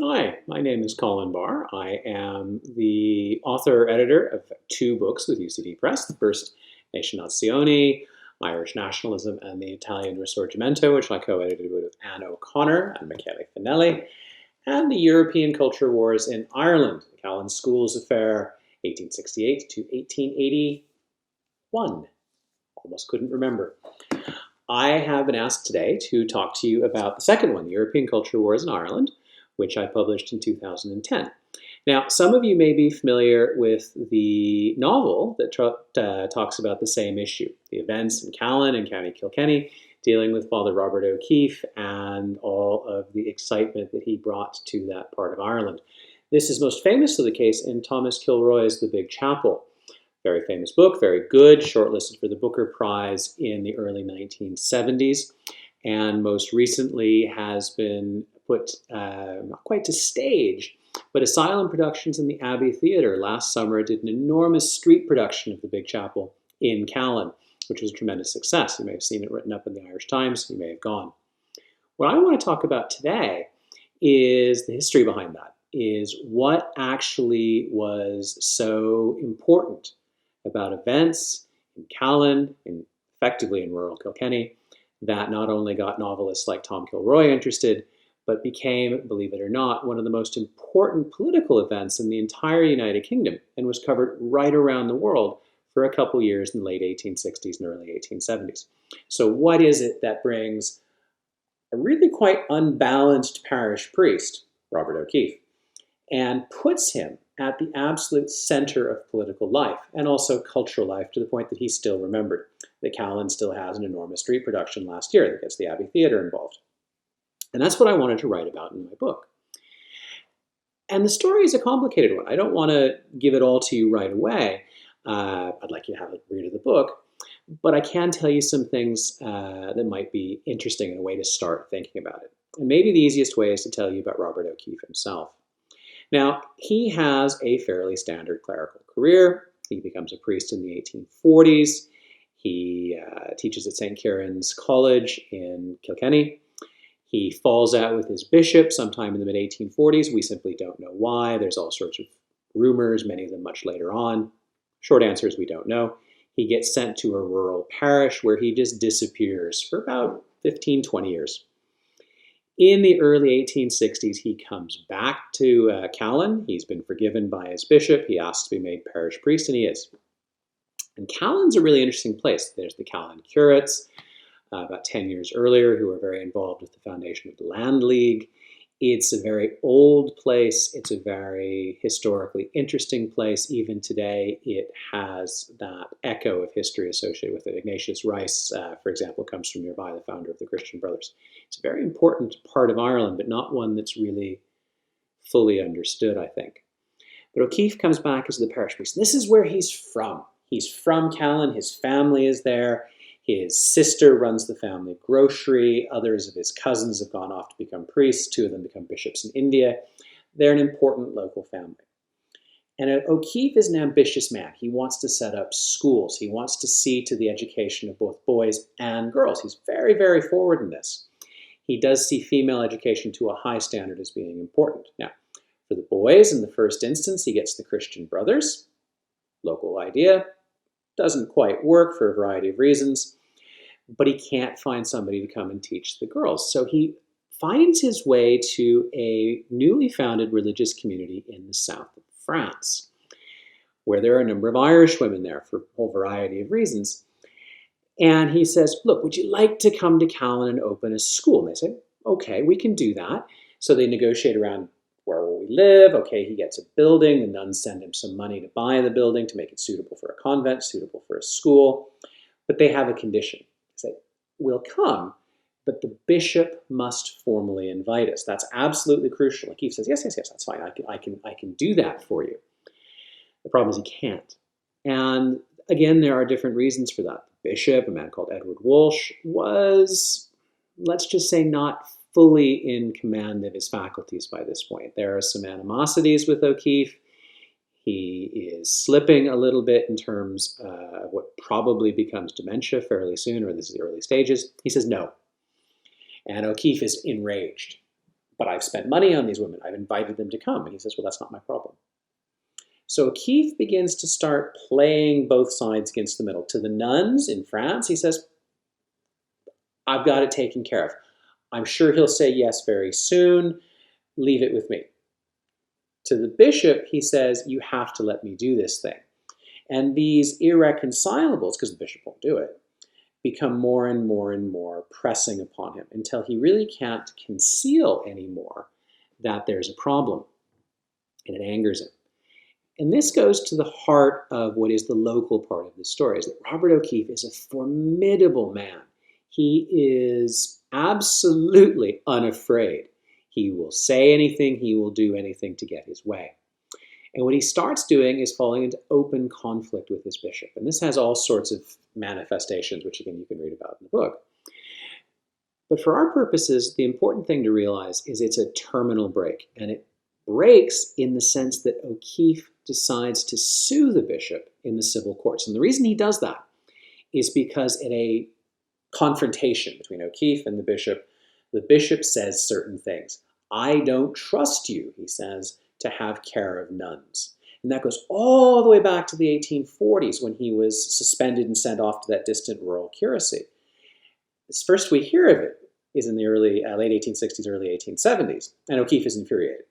Hi, my name is Colin Barr. I am the author-editor of two books with UCD Press. The first, Nazione, Irish Nationalism, and the Italian Risorgimento, which I co-edited with Anne O'Connor and Michele Finelli, and the European Culture Wars in Ireland, the Callan Schools Affair, 1868 to 1881. Almost couldn't remember. I have been asked today to talk to you about the second one, the European Culture Wars in Ireland, which I published in 2010. Now, some of you may be familiar with the novel that talks about the same issue, the events in Callan and County Kilkenny, dealing with Father Robert O'Keefe and all of the excitement that he brought to that part of Ireland. This is most famously the case in Thomas Kilroy's The Big Chapel. Very famous book, very good, shortlisted for the Booker Prize in the early 1970s, and most recently has been put, not quite to stage, but Asylum Productions in the Abbey Theatre last summer did an enormous street production of The Big Chapel in Callan, which was a tremendous success. You may have seen it written up in the Irish Times. You may have gone. What I want to talk about today is the history behind that, is what actually was so important about events in Callan, effectively in rural Kilkenny, that not only got novelists like Tom Kilroy interested, but became, believe it or not, one of the most important political events in the entire United Kingdom and was covered right around the world for a couple years in the late 1860s and early 1870s. So what is it that brings a really quite unbalanced parish priest, Robert O'Keefe, and puts him at the absolute center of political life and also cultural life, to the point that he's still remembered? That Callan still has an enormous street production last year that gets the Abbey Theatre involved. And that's what I wanted to write about in my book. And the story is a complicated one. I don't want to give it all to you right away. I'd like you to have a read of the book. But I can tell you some things that might be interesting and a way to start thinking about it. And maybe the easiest way is to tell you about Robert O'Keefe himself. Now, he has a fairly standard clerical career. He becomes a priest in the 1840s. He teaches at St. Kieran's College in Kilkenny. He falls out with his bishop sometime in the mid-1840s. We simply don't know why. There's all sorts of rumors, many of them much later on. Short answer is we don't know. He gets sent to a rural parish where he just disappears for about 15, 20 years. In the early 1860s, he comes back to Callan. He's been forgiven by his bishop. He asks to be made parish priest, and he is. And Callan's a really interesting place. There's the Callan curates, about 10 years earlier, who were very involved with the foundation of the Land League. It's a very old place. It's a very historically interesting place. Even today, it has that echo of history associated with it. Ignatius Rice, for example, comes from nearby, the founder of the Christian Brothers. It's a very important part of Ireland, but not one that's really fully understood, I think. But O'Keefe comes back as the parish priest. This is where he's from. He's from Callan. His family is there. His sister runs the family grocery. Others of his cousins have gone off to become priests. Two of them become bishops in India. They're an important local family. And O'Keefe is an ambitious man. He wants to set up schools. He wants to see to the education of both boys and girls. He's very, very forward in this. He does see female education to a high standard as being important. Now, for the boys, in the first instance, he gets the Christian Brothers. Local idea. Doesn't quite work for a variety of reasons, but he can't find somebody to come and teach the girls. So he finds his way to a newly founded religious community in the south of France, where there are a number of Irish women there for a whole variety of reasons. And he says, look, would you like to come to Callan and open a school? And they say, okay, we can do that. So they negotiate around where will we live? Okay, he gets a building. The nuns send him some money to buy the building to make it suitable for a convent, suitable for a school. But they have a condition. They say, we'll come, but the bishop must formally invite us. That's absolutely crucial. O'Keefe says, yes, that's fine. I can do that for you. The problem is he can't. And again, there are different reasons for that. The bishop, a man called Edward Walsh, was, let's just say, not fully in command of his faculties by this point. There are some animosities with O'Keefe. He is slipping a little bit in terms of what probably becomes dementia fairly soon, or this is the early stages. He says no. And O'Keefe is enraged. but I've spent money on these women. I've invited them to come. And he says, well, that's not my problem. So O'Keefe begins to start playing both sides against the middle. To the nuns in France, he says, I've got it taken care of. I'm sure he'll say yes very soon. Leave it with me. To the bishop, he says, you have to let me do this thing. And these irreconcilables, because the bishop won't do it, become more and more and more pressing upon him until he really can't conceal anymore that there's a problem. And it angers him. And this goes to the heart of what is the local part of the story, is that Robert O'Keefe is a formidable man. He is absolutely unafraid. He will say anything, he will do anything to get his way. And what he starts doing is falling into open conflict with his bishop. And this has all sorts of manifestations, which again you can read about in the book. But for our purposes, the important thing to realize is it's a terminal break. And it breaks in the sense that O'Keefe decides to sue the bishop in the civil courts. And the reason he does that is because in a confrontation between O'Keefe and the bishop says certain things. I don't trust you, he says, to have care of nuns. And that goes all the way back to the 1840s when he was suspended and sent off to that distant rural curacy. The first we hear of it is in the late 1860s, early 1870s, and O'Keefe is infuriated.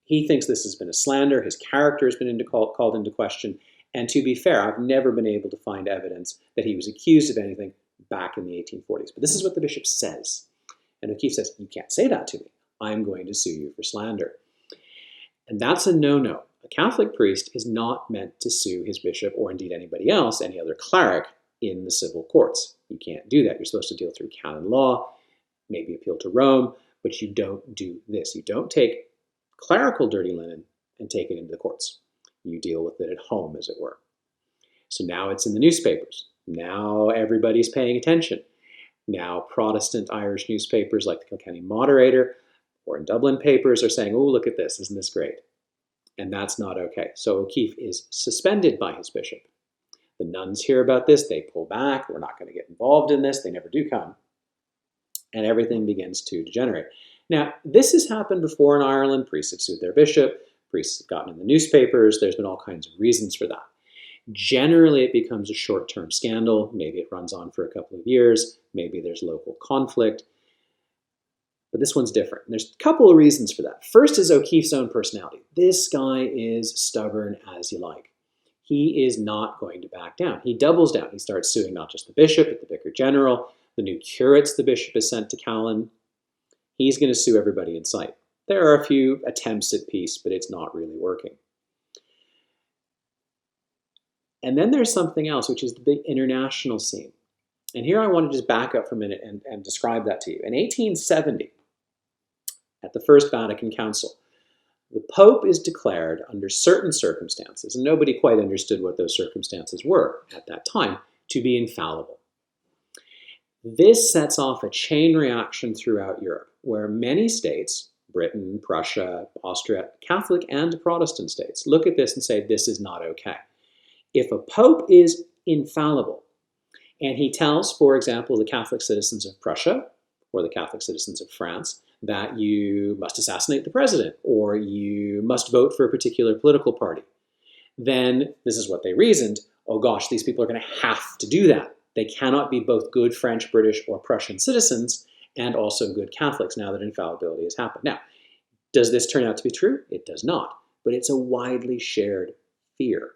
He thinks this has been a slander, his character has been called into question, and to be fair, I've never been able to find evidence that he was accused of anything back in the 1840s. But this is what the bishop says. And O'Keefe says, you can't say that to me. I'm going to sue you for slander. And that's a no-no. A Catholic priest is not meant to sue his bishop or indeed anybody else, any other cleric, in the civil courts. You can't do that. You're supposed to deal through canon law, maybe appeal to Rome, but you don't do this. You don't take clerical dirty linen and take it into the courts. You deal with it at home, as it were. So now it's in the newspapers. Now everybody's paying attention. Now Protestant Irish newspapers like the Kilkenny Moderator or in Dublin papers are saying, oh, look at this, isn't this great? And that's not okay. So O'Keefe is suspended by his bishop. The nuns hear about this, they pull back, we're not going to get involved in this, they never do come. And everything begins to degenerate. Now, this has happened before in Ireland. Priests have sued their bishop, priests have gotten in the newspapers, there's been all kinds of reasons for that. Generally, it becomes a short-term scandal. Maybe it runs on for a couple of years. Maybe there's local conflict. But this one's different. And there's a couple of reasons for that. First is O'Keefe's own personality. This guy is stubborn as you like. He is not going to back down. He doubles down. He starts suing not just the bishop, but the vicar general, the new curates the bishop has sent to Callan. He's going to sue everybody in sight. There are a few attempts at peace, but it's not really working. And then there's something else, which is the big international scene. And here I want to just back up for a minute and describe that to you. In 1870, at the First Vatican Council, the Pope is declared under certain circumstances, and nobody quite understood what those circumstances were at that time, to be infallible. This sets off a chain reaction throughout Europe, where many states, Britain, Prussia, Austria, Catholic and Protestant states, look at this and say, this is not okay. If a pope is infallible, and he tells, for example, the Catholic citizens of Prussia or the Catholic citizens of France that you must assassinate the president or you must vote for a particular political party, then this is what they reasoned, oh gosh, these people are going to have to do that. They cannot be both good French, British, or Prussian citizens and also good Catholics now that infallibility has happened. Now, does this turn out to be true? It does not, but it's a widely shared fear.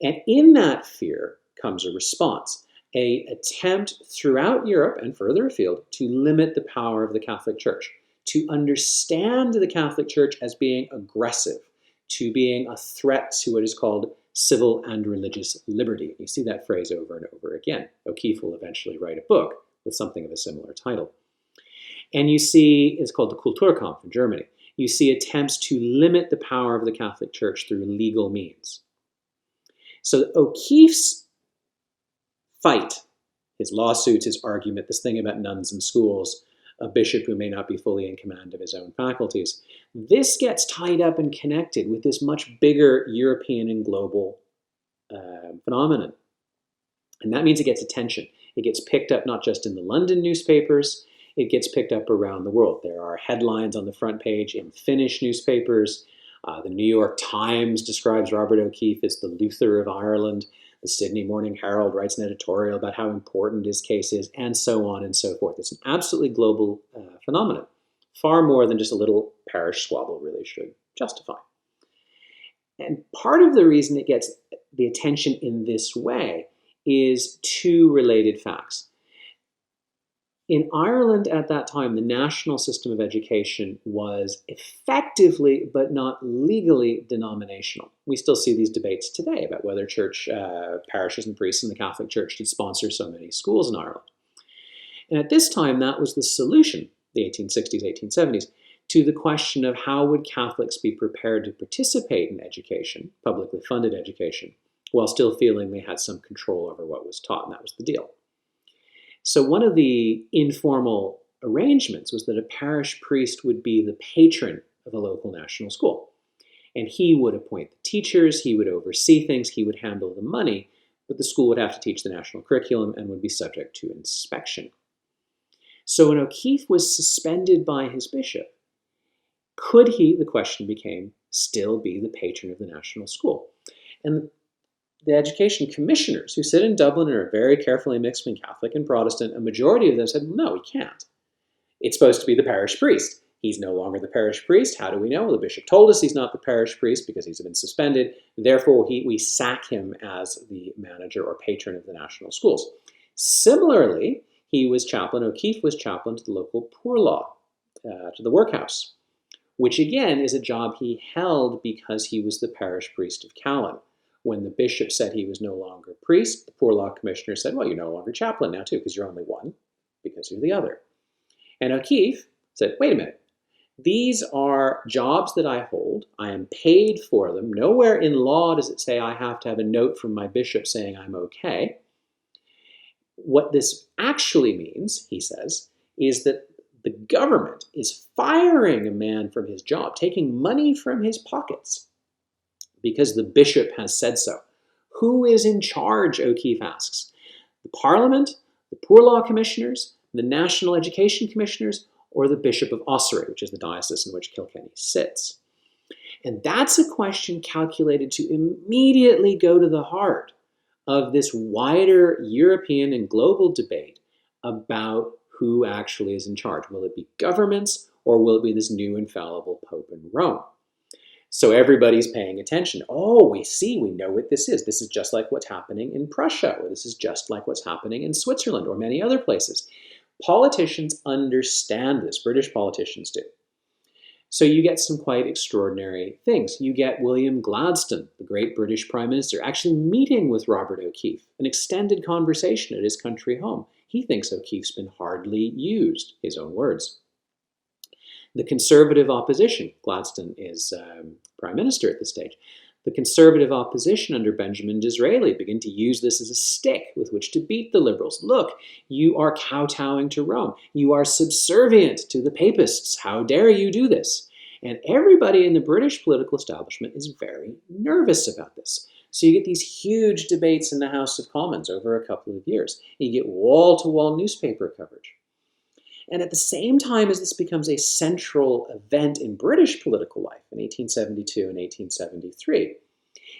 And in that fear comes a response, an attempt throughout Europe and further afield to limit the power of the Catholic Church, to understand the Catholic Church as being aggressive, to being a threat to what is called civil and religious liberty. You see that phrase over and over again. O'Keefe will eventually write a book with something of a similar title. And you see, it's called the Kulturkampf in Germany. You see attempts to limit the power of the Catholic Church through legal means. So O'Keefe's fight, his lawsuits, his argument, this thing about nuns and schools, a bishop who may not be fully in command of his own faculties, this gets tied up and connected with this much bigger European and global phenomenon. And that means it gets attention. It gets picked up not just in the London newspapers, it gets picked up around the world. There are headlines on the front page in Finnish newspapers. The New York Times describes Robert O'Keefe as the Luther of Ireland. The Sydney Morning Herald writes an editorial about how important his case is, and so on and so forth. It's an absolutely global phenomenon, far more than just a little parish squabble really should justify. And part of the reason it gets the attention in this way is two related facts. In Ireland at that time, the national system of education was effectively, but not legally, denominational. We still see these debates today about whether church parishes and priests in the Catholic Church should sponsor so many schools in Ireland. And at this time, that was the solution, the 1860s, 1870s, to the question of how would Catholics be prepared to participate in education, publicly funded education, while still feeling they had some control over what was taught, and that was the deal. So one of the informal arrangements was that a parish priest would be the patron of a local national school. And he would appoint the teachers, he would oversee things, he would handle the money, but the school would have to teach the national curriculum and would be subject to inspection. So when O'Keefe was suspended by his bishop, could he, the question became, still be the patron of the national school? And the education commissioners who sit in Dublin and are very carefully mixed between Catholic and Protestant, a majority of them said, no, he can't. It's supposed to be the parish priest. He's no longer the parish priest. How do we know? Well, the bishop told us he's not the parish priest because he's been suspended. Therefore, we sack him as the manager or patron of the national schools. Similarly, he was chaplain, O'Keefe was chaplain to the local poor law, to the workhouse, which again is a job he held because he was the parish priest of Callan. When the bishop said he was no longer priest, the poor law commissioner said, well, you're no longer chaplain now too, because you're only one, because you're the other. And O'Keefe said, wait a minute, these are jobs that I hold, I am paid for them. Nowhere in law does it say I have to have a note from my bishop saying I'm okay. What this actually means, he says, is that the government is firing a man from his job, taking money from his pockets, because the bishop has said so. Who is in charge, O'Keefe asks? The Parliament, the Poor Law Commissioners, the National Education Commissioners, or the Bishop of Ossory, which is the diocese in which Kilkenny sits? And that's a question calculated to immediately go to the heart of this wider European and global debate about who actually is in charge. Will it be governments, or will it be this new infallible Pope in Rome? So everybody's paying attention. Oh, we know what this is. This is just like what's happening in Prussia, or this is just like what's happening in Switzerland, or many other places. Politicians understand this. British politicians do. So you get some quite extraordinary things. You get William Gladstone, the great British Prime Minister, actually meeting with Robert O'Keefe, an extended conversation at his country home. He thinks O'Keefe's been hardly used, his own words. The Conservative opposition, Gladstone is Prime Minister at this stage, the Conservative opposition under Benjamin Disraeli begin to use this as a stick with which to beat the Liberals. Look, you are kowtowing to Rome. You are subservient to the Papists. How dare you do this? And everybody in the British political establishment is very nervous about this. So you get these huge debates in the House of Commons over a couple of years. You get wall-to-wall newspaper coverage. And at the same time as this becomes a central event in British political life in 1872 and 1873,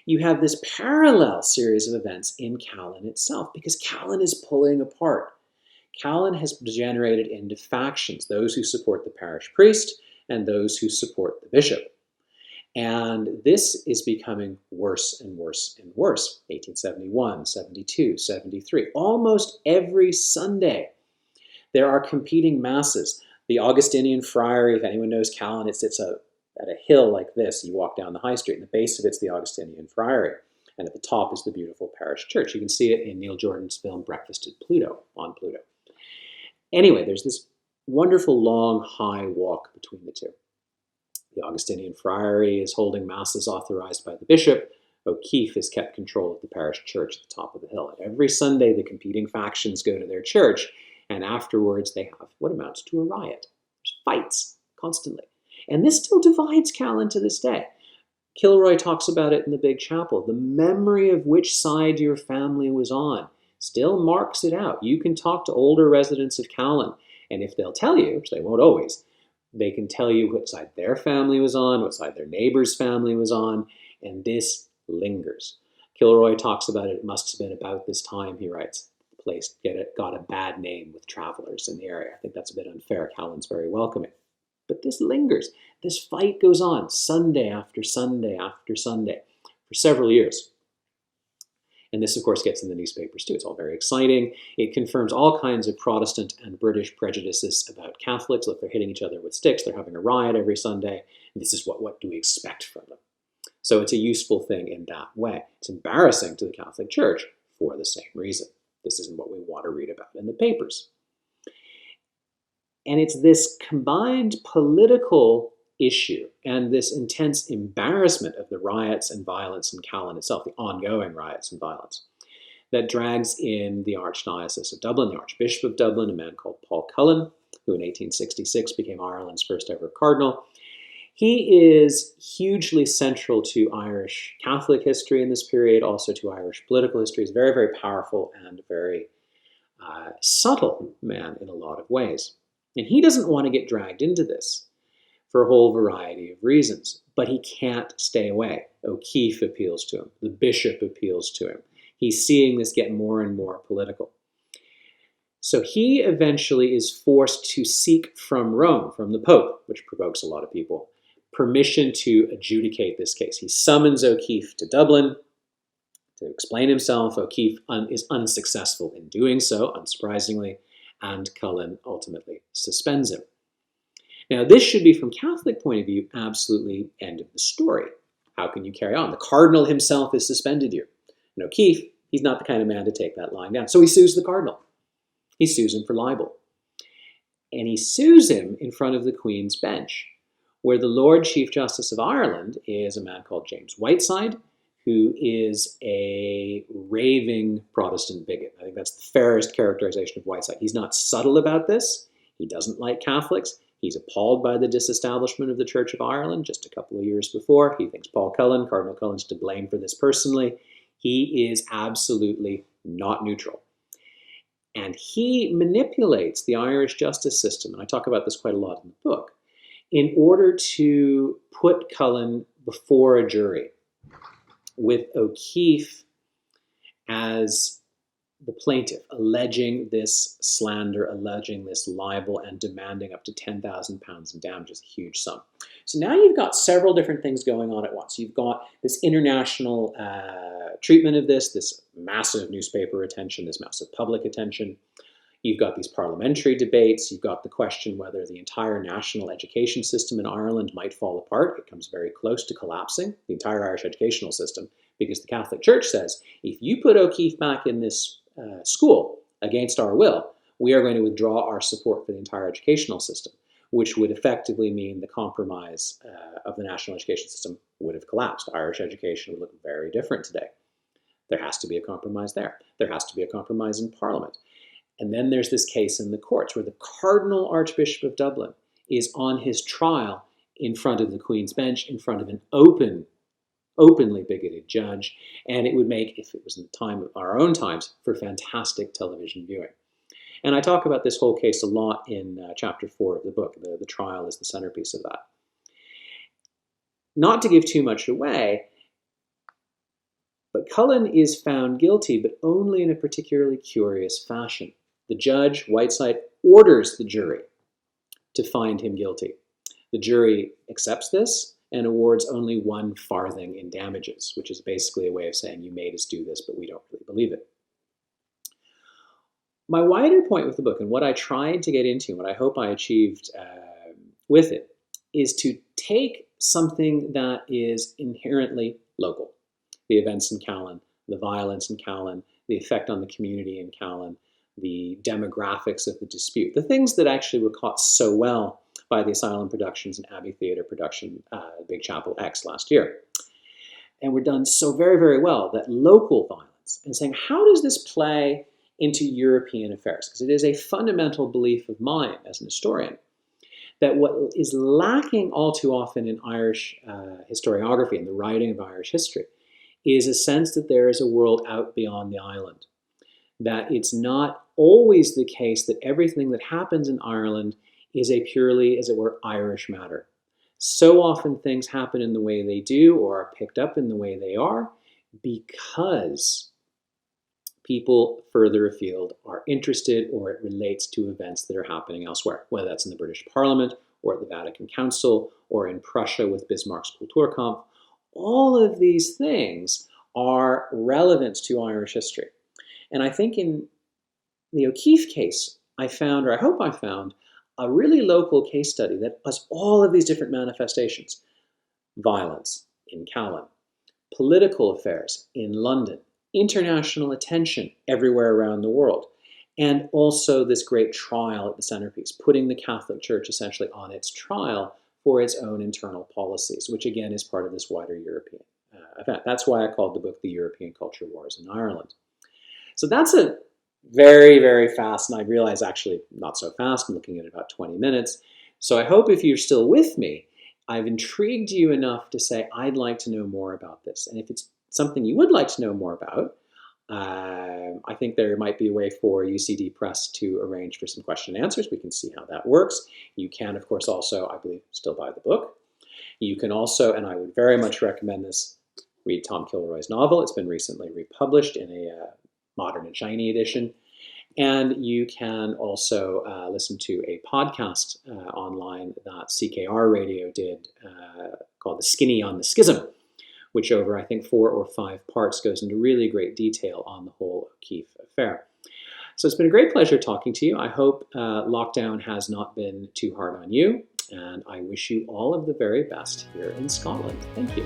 you have this parallel series of events in Callan itself, because Callan is pulling apart. Callan has degenerated into factions, those who support the parish priest and those who support the bishop. And this is becoming worse and worse and worse. 1871, 72, 73, almost every Sunday, there are competing masses. The Augustinian Friary, if anyone knows Callan, it sits at a hill like this. You walk down the high street, and the base of it's the Augustinian Friary. And at the top is the beautiful parish church. You can see it in Neil Jordan's film Breakfast at Pluto, on Pluto. Anyway, there's this wonderful long, high walk between the two. The Augustinian Friary is holding masses authorized by the bishop. O'Keefe has kept control of the parish church at the top of the hill. And every Sunday, the competing factions go to their church, and afterwards they have what amounts to a riot. There's fights constantly. And this still divides Callan to this day. Kilroy talks about it in the Big Chapel. The memory of which side your family was on still marks it out. You can talk to older residents of Callan, And if they'll tell you, which they won't always, they can tell you what side their family was on, what side their neighbor's family was on, and this lingers. Kilroy talks about it. It must have been about this time, he writes, the place got a bad name with travelers in the area. I think that's a bit unfair. Callan's very welcoming. But this lingers. This fight goes on Sunday after Sunday after Sunday for several years. And this, of course, gets in the newspapers too. It's all very exciting. It confirms all kinds of Protestant and British prejudices about Catholics. Look, they're hitting each other with sticks. They're having a riot every Sunday. This is what do we expect from them? So it's a useful thing in that way. It's embarrassing to the Catholic Church for the same reason. This isn't what we want to read about in the papers. And it's this combined political issue and this intense embarrassment of the riots and violence in Callan itself, the ongoing riots and violence, that drags in the Archdiocese of Dublin, the Archbishop of Dublin, a man called Paul Cullen, who in 1866 became Ireland's first ever cardinal. He is hugely central to Irish Catholic history in this period, also to Irish political history. He's very, very powerful and very subtle man in a lot of ways. And he doesn't want to get dragged into this for a whole variety of reasons, but he can't stay away. O'Keefe appeals to him. The bishop appeals to him. He's seeing this get more and more political. So he eventually is forced to seek from Rome, from the Pope, which provokes a lot of people, permission to adjudicate this case. He summons O'Keefe to Dublin to explain himself. O'Keefe is unsuccessful in doing so, unsurprisingly, and Cullen ultimately suspends him. Now, this should be, from Catholic point of view, absolutely end of the story. How can you carry on? The cardinal himself has suspended you. And O'Keefe, he's not the kind of man to take that lying down. So he sues the cardinal. He sues him for libel. And he sues him in front of the Queen's Bench, where the Lord Chief Justice of Ireland is a man called James Whiteside, who is a raving Protestant bigot. I think that's the fairest characterization of Whiteside. He's not subtle about this. He doesn't like Catholics. He's appalled by the disestablishment of the Church of Ireland just a couple of years before. He thinks Cardinal Cullen's to blame for this personally. He is absolutely not neutral. And he manipulates the Irish justice system, and I talk about this quite a lot in the book, in order to put Cullen before a jury with O'Keefe as the plaintiff, alleging this slander, alleging this libel, and demanding up to £10,000 in damages, a huge sum. So now you've got several different things going on at once. You've got this international treatment of this massive newspaper attention, this massive public attention. You've got these parliamentary debates. You've got the question whether the entire national education system in Ireland might fall apart. It comes very close to collapsing, the entire Irish educational system, because the Catholic Church says, if you put O'Keefe back in this school against our will, we are going to withdraw our support for the entire educational system, which would effectively mean the compromise of the national education system would have collapsed. Irish education would look very different today. There has to be a compromise there. There has to be a compromise in Parliament. And then there's this case in the courts where the Cardinal Archbishop of Dublin is on his trial in front of the Queen's Bench, in front of an openly bigoted judge, and it would make, if it was in the time of our own times, for fantastic television viewing. And I talk about this whole case a lot in chapter 4 of the book. The trial is the centerpiece of that. Not to give too much away, but Cullen is found guilty, but only in a particularly curious fashion. The judge, Whiteside, orders the jury to find him guilty. The jury accepts this and awards only 1 farthing in damages, which is basically a way of saying, you made us do this, but we don't really believe it. My wider point with the book, and what I tried to get into, what I hope I achieved with it, is to take something that is inherently local. The events in Callan, the violence in Callan, the effect on the community in Callan, the demographics of the dispute, the things that actually were caught so well by the Asylum Productions and Abbey Theatre production, Big Chapel X last year. And were done so very, very well, that local violence, and saying, how does this play into European affairs? Because it is a fundamental belief of mine as an historian, that what is lacking all too often in Irish historiography and the writing of Irish history is a sense that there is a world out beyond the island, that it's not always the case that everything that happens in Ireland is a purely, as it were, Irish matter. So often things happen in the way they do or are picked up in the way they are because people further afield are interested or it relates to events that are happening elsewhere, whether that's in the British Parliament or at the Vatican Council or in Prussia with Bismarck's Kulturkampf. All of these things are relevant to Irish history. And I think in the O'Keeffe case, I found, or I hope I found, a really local case study that has all of these different manifestations. Violence in Callan, political affairs in London, international attention everywhere around the world, and also this great trial at the centerpiece, putting the Catholic Church essentially on its trial for its own internal policies, which again is part of this wider European event. That's why I called the book The European Culture Wars in Ireland. So that's a very, very fast, and I realize actually not so fast, I'm looking at about 20 minutes. So I hope if you're still with me, I've intrigued you enough to say I'd like to know more about this. And if it's something you would like to know more about, I think there might be a way for UCD Press to arrange for some question and answers. We can see how that works. You can, of course, also, I believe, still buy the book. You can also, and I would very much recommend this, read Tom Kilroy's novel. It's been recently republished in a modern and shiny edition. And you can also listen to a podcast online that CKR Radio did called The Skinny on the Schism, which over, I think, 4 or 5 parts goes into really great detail on the whole O'Keeffe affair. So it's been a great pleasure talking to you. I hope lockdown has not been too hard on you, and I wish you all of the very best here in Scotland. Thank you.